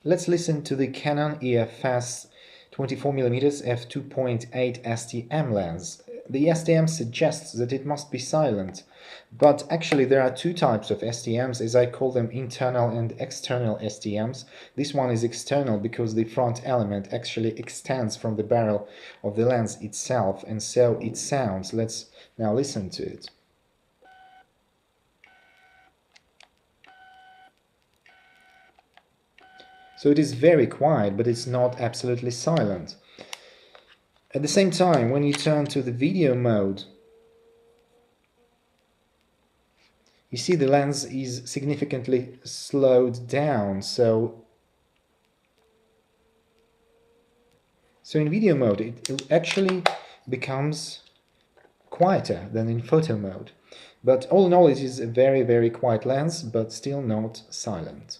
Let's listen to the Canon EF-S 24mm f2.8 STM lens. The STM suggests that it must be silent, but actually there are two types of STMs, as I call them internal and external STMs. This one is external because the front element actually extends from the barrel of the lens itself, and so it sounds. Let's now listen to it. So it is very quiet, but it's not absolutely silent. At the same time, when you turn to the video mode, you see the lens is significantly slowed down. So in video mode, it actually becomes quieter than in photo mode. But all in all, it is a very, very quiet lens, but still not silent.